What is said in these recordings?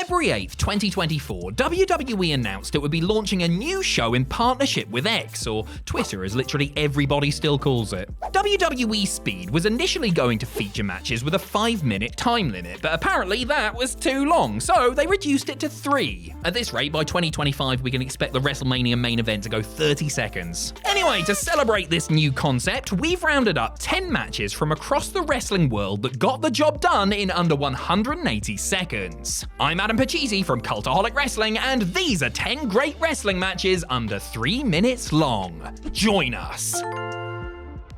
February 8th, 2024, WWE announced it would be launching a new show in partnership with X, or Twitter as literally everybody still calls it. WWE Speed was initially going to feature matches with a 5-minute time limit, but apparently that was too long, so they reduced it to 3. At this rate, by 2025, we can expect the WrestleMania main event to go 30 seconds. Anyway, to celebrate this new concept, we've rounded up 10 matches from across the wrestling world that got the job done in under 180 seconds. I'm Adam Pachisi from Cultaholic Wrestling, and these are 10 great wrestling matches under 3 minutes long. Join us.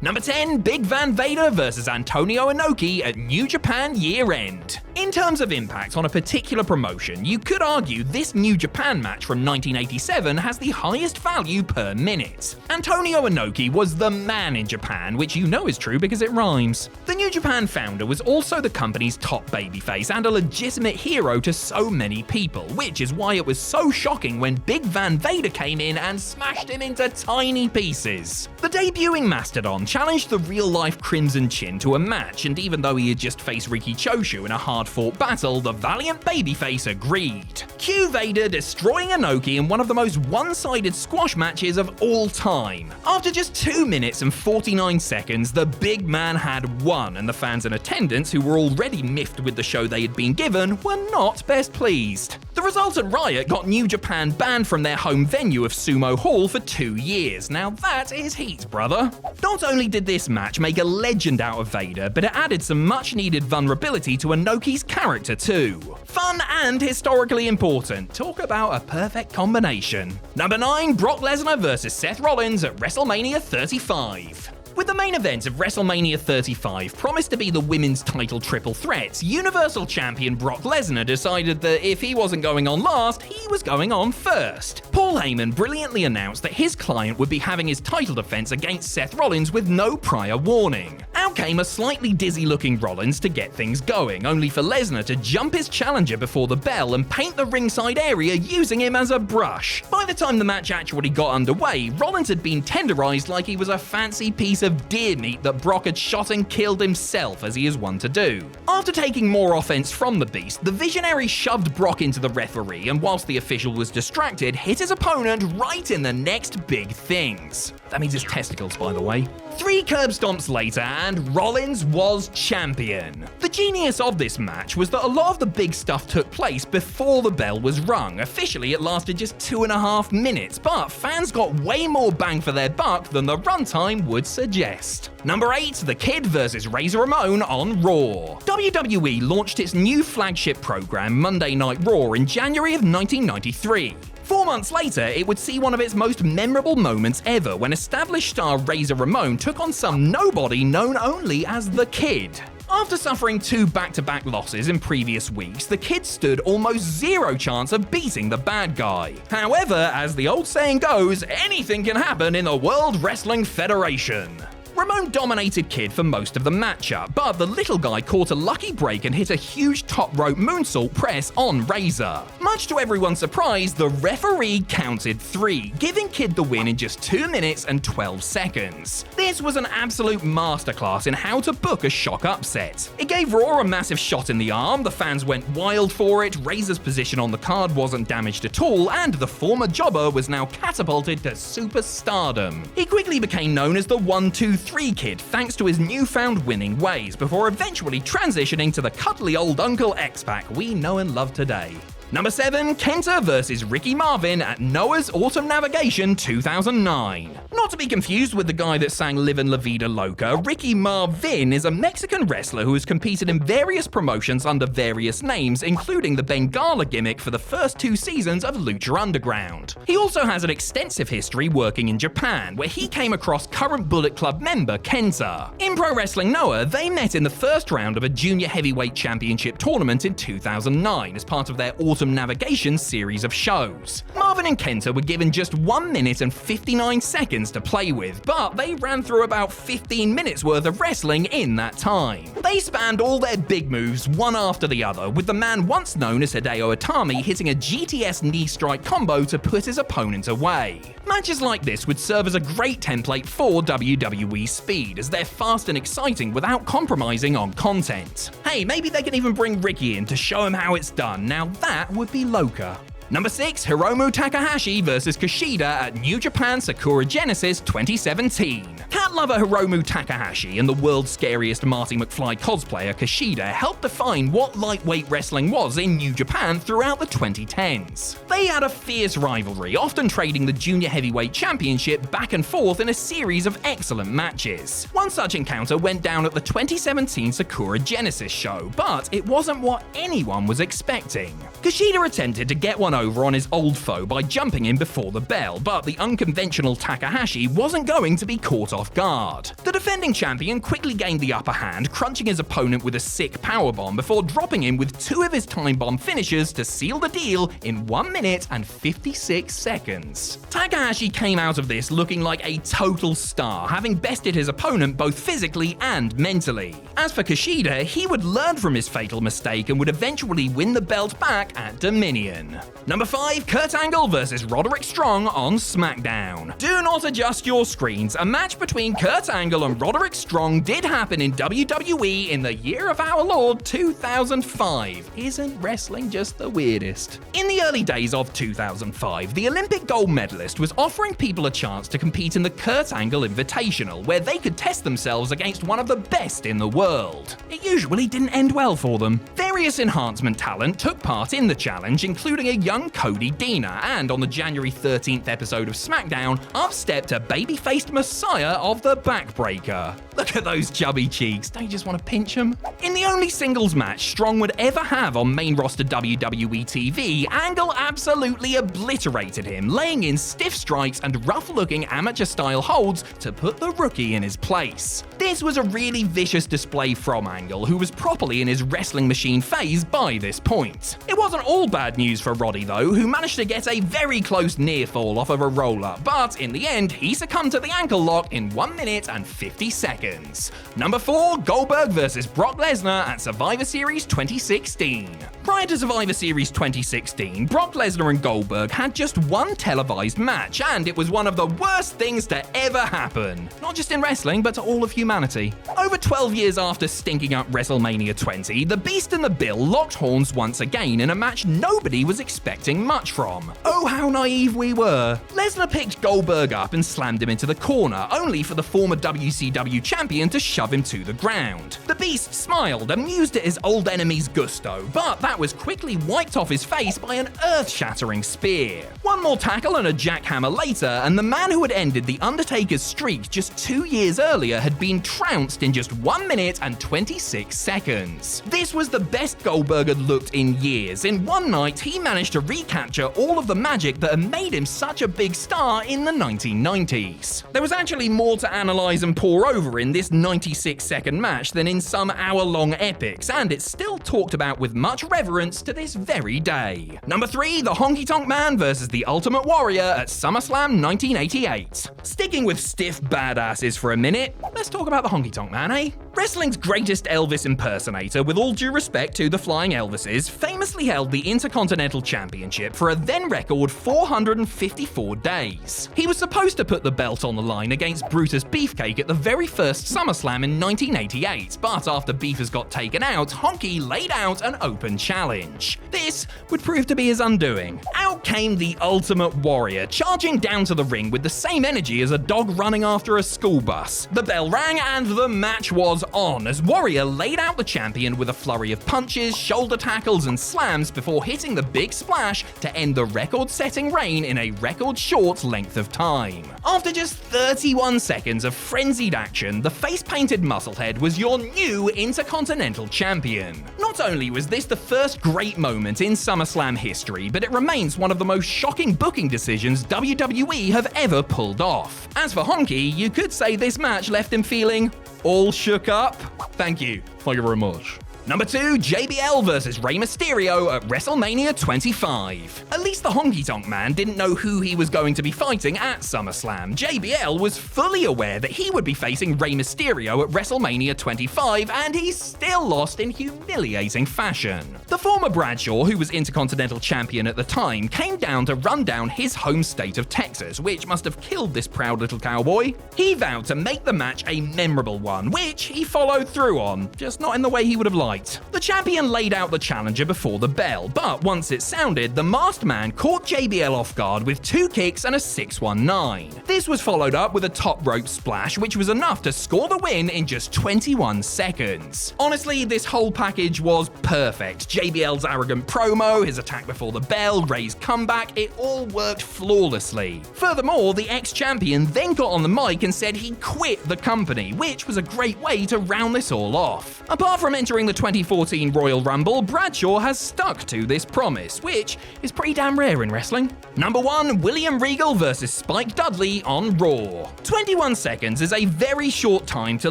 Number 10, Big Van Vader vs Antonio Anoki at New Japan Year End. In terms of impact on a particular promotion, you could argue this New Japan match from 1987 has the highest value per minute. Antonio Anoki was the man in Japan, which you know is true because it rhymes. The New Japan founder was also the company's top babyface and a legitimate hero to so many people, which is why it was so shocking when Big Van Vader came in and smashed him into tiny pieces. The debuting Mastodon challenged the real-life Crimson Chin to a match, and even though he had just faced Riki Choshu in a hard-fought battle, the valiant babyface agreed. Cue Vader destroying Anoki in one of the most one-sided squash matches of all time. After just 2 minutes and 49 seconds, the big man had won, and the fans in attendance, who were already miffed with the show they had been given, were not best pleased. The resultant riot got New Japan banned from their home venue of Sumo Hall for 2 years. Now that is heat, brother. Not only did this match make a legend out of Vader, but it added some much-needed vulnerability to Anoki's character too. Fun and historically important. Talk about a perfect combination. Number 9, Brock Lesnar vs Seth Rollins at WrestleMania 35. With the main event of WrestleMania 35 promised to be the women's title triple threat, Universal Champion Brock Lesnar decided that if he wasn't going on last, he was going on first. Paul Heyman brilliantly announced that his client would be having his title defense against Seth Rollins with no prior warning. Out came a slightly dizzy-looking Rollins to get things going, only for Lesnar to jump his challenger before the bell and paint the ringside area using him as a brush. By the time the match actually got underway, Rollins had been tenderized like he was a fancy piece of deer meat that Brock had shot and killed himself, as he is wont to do. After taking more offense from the beast, the Visionary shoved Brock into the referee, and whilst the official was distracted, hit his opponent right in the next big things. That means his testicles, by the way. 3 curb stomps later, and Rollins was champion. The genius of this match was that a lot of the big stuff took place before the bell was rung. Officially, it lasted just 2.5 minutes, but fans got way more bang for their buck than the runtime would suggest. Number 8, The Kid vs Razor Ramon on Raw. WWE launched its new flagship program, Monday Night Raw, in January of 1993. 4 months later, it would see one of its most memorable moments ever when established star Razor Ramon took on some nobody known only as The Kid. After suffering 2 back-to-back losses in previous weeks, The Kid stood almost 0 chance of beating the bad guy. However, as the old saying goes, anything can happen in the World Wrestling Federation. Ramon dominated Kid for most of the matchup, but the little guy caught a lucky break and hit a huge top rope moonsault press on Razor. Much to everyone's surprise, the referee counted 3, giving Kid the win in just 2 minutes and 12 seconds. This was an absolute masterclass in how to book a shock upset. It gave Raw a massive shot in the arm, the fans went wild for it, Razor's position on the card wasn't damaged at all, and the former jobber was now catapulted to superstardom. He quickly became known as the 1-2-3 Kid thanks to his newfound winning ways, before eventually transitioning to the cuddly old Uncle X-Pac we know and love today. Number 7, Kenza vs Ricky Marvin at Noah's Autumn Navigation 2009. Not to be confused with the guy that sang Livin' La Vida Loca, Ricky Marvin is a Mexican wrestler who has competed in various promotions under various names, including the Bengala gimmick for the first 2 seasons of Lucha Underground. He also has an extensive history working in Japan, where he came across current Bullet Club member Kenza. In Pro Wrestling Noah, they met in the first round of a Junior Heavyweight Championship tournament in 2009 as part of their Autumn Navigation series of shows. Marvin and Kenza were given just 1 minute and 59 seconds to play with, but they ran through about 15 minutes worth of wrestling in that time. They spanned all their big moves one after the other, with the man once known as Hideo Itami hitting a GTS knee strike combo to put his opponent away. Matches like this would serve as a great template for WWE Speed, as they're fast and exciting without compromising on content. Hey, maybe they can even bring Ricky in to show him how it's done. Now that would be Loka. Number 6, Hiromu Takahashi vs Kashida at New Japan Sakura Genesis 2017. Cat lover Hiromu Takahashi and the world's scariest Marty McFly cosplayer Kashida helped define what lightweight wrestling was in New Japan throughout the 2010s. They had a fierce rivalry, often trading the Junior Heavyweight Championship back and forth in a series of excellent matches. One such encounter went down at the 2017 Sakura Genesis show, but it wasn't what anyone was expecting. Kashida attempted to get one over on his old foe by jumping in before the bell, but the unconventional Takahashi wasn't going to be caught off guard. The defending champion quickly gained the upper hand, crunching his opponent with a sick powerbomb before dropping him with 2 of his time bomb finishers to seal the deal in 1 minute and 56 seconds. Takahashi came out of this looking like a total star, having bested his opponent both physically and mentally. As for Kashida, he would learn from his fatal mistake and would eventually win the belt back at Dominion. Number 5, Kurt Angle vs Roderick Strong on SmackDown. Do not adjust your screens. A match between Kurt Angle and Roderick Strong did happen in WWE in the year of our Lord 2005. Isn't wrestling just the weirdest? In the early days of 2005, the Olympic gold medalist was offering people a chance to compete in the Kurt Angle Invitational, where they could test themselves against one of the best in the world. It usually didn't end well for them. Various enhancement talent took part in the challenge, including a young Cody Deaner, and on the January 13th episode of SmackDown, up stepped a baby-faced messiah of the backbreaker. Look at those chubby cheeks, don't you just want to pinch them? In the only singles match Strong would ever have on main roster WWE TV, Angle absolutely obliterated him, laying in stiff strikes and rough-looking amateur-style holds to put the rookie in his place. This was a really vicious display from Angle, who was properly in his wrestling machine phase by this point. It wasn't all bad news for Roddy though, who managed to get a very close near fall off of a roll-up, but in the end, he succumbed to the ankle lock in 1 minute and 50 seconds. Number 4, Goldberg vs Brock Lesnar at Survivor Series 2016. Prior to Survivor Series 2016, Brock Lesnar and Goldberg had just one televised match, and it was one of the worst things to ever happen. Not just in wrestling, but to all of humanity. Over 12 years after stinking up WrestleMania 20, the Beast and the Bill locked horns once again in a match nobody was expecting much from. Oh, how naive we were. Lesnar picked Goldberg up and slammed him into the corner, only for the former WCW champion to shove him to the ground. The Beast smiled, amused at his old enemy's gusto, but that was quickly wiped off his face by an earth-shattering spear. One more tackle and a jackhammer later, and the man who had ended The Undertaker's streak just 2 years earlier had been trounced in just 1 minute and 26 seconds. This was the best Goldberg had looked in years. In one night, he managed to recapture all of the magic that had made him such a big star in the 1990s. There was actually more to analyze and pore over in this 96-second match than in some hour-long epics, and it's still talked about with much reverence to this very day. Number 3, the Honky Tonk Man versus the Ultimate Warrior at SummerSlam 1988. Sticking with stiff badasses for a minute, let's talk about the Honky Tonk Man, eh? Wrestling's greatest Elvis impersonator, with all due respect to the Flying Elvises, famously held the Intercontinental Championship for a then-record 454 days. He was supposed to put the belt on the line against Brutus Beefcake at the very first SummerSlam in 1988, but after Beefers got taken out, Honky laid out an open challenge. This would prove to be his undoing. Out came the Ultimate Warrior, charging down to the ring with the same energy as a dog running after a school bus. The bell rang and the match was on, as Warrior laid out the champion with a flurry of punches, shoulder tackles, and slams before hitting the big splash to end the record-setting reign in a record-short length of time. After just 31 seconds of frenzied action, the face-painted musclehead was your new Intercontinental Champion. Not only was this the first great moment in SummerSlam history, but it remains one of the most shocking booking decisions WWE have ever pulled off. As for Honky, you could say this match left him feeling all shook up. Thank you very much. Number 2, JBL vs Rey Mysterio at WrestleMania 25. At least the Honky Tonk Man didn't know who he was going to be fighting at SummerSlam. JBL was fully aware that he would be facing Rey Mysterio at WrestleMania 25, and he still lost in humiliating fashion. The former Bradshaw, who was Intercontinental Champion at the time, came down to run down his home state of Texas, which must have killed this proud little cowboy. He vowed to make the match a memorable one, which he followed through on, just not in the way he would have liked. The champion laid out the challenger before the bell, but once it sounded, the masked man caught JBL off guard with 2 kicks and a 619. This was followed up with a top rope splash, which was enough to score the win in just 21 seconds. Honestly, this whole package was perfect. JBL's arrogant promo, his attack before the bell, Rey's comeback, it all worked flawlessly. Furthermore, the ex-champion then got on the mic and said he'd quit the company, which was a great way to round this all off. Apart from entering the 2014 Royal Rumble, Bradshaw has stuck to this promise, which is pretty damn rare in wrestling. Number 1, William Regal vs Spike Dudley on Raw. 21 seconds is a very short time to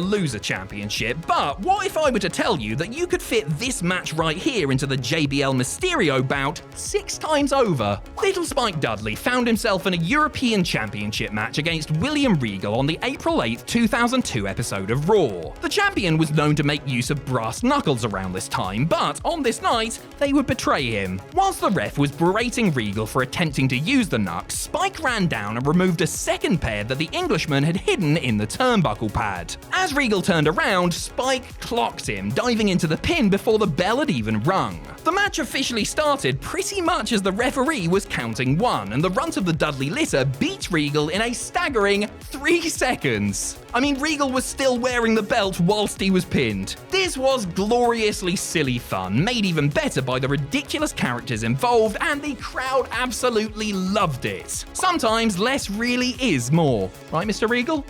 lose a championship, but what if I were to tell you that you could fit this match right here into the JBL Mysterio bout 6 times over? Little Spike Dudley found himself in a European Championship match against William Regal on the April 8, 2002 episode of Raw. The champion was known to make use of brass knuckles around this time, but on this night, they would betray him. Whilst the ref was berating Regal for attempting to use the knucks, Spike ran down and removed a second pair that the Englishman had hidden in the turnbuckle pad. As Regal turned around, Spike clocked him, diving into the pin before the bell had even rung. The match officially started pretty much as the referee was counting 1, and the runt of the Dudley litter beat Regal in a staggering 3 seconds. I mean, Regal was still wearing the belt whilst he was pinned. This was gloriously silly fun, made even better by the ridiculous characters involved, and the crowd absolutely loved it. Sometimes less really is more. Right, Mr. Regal?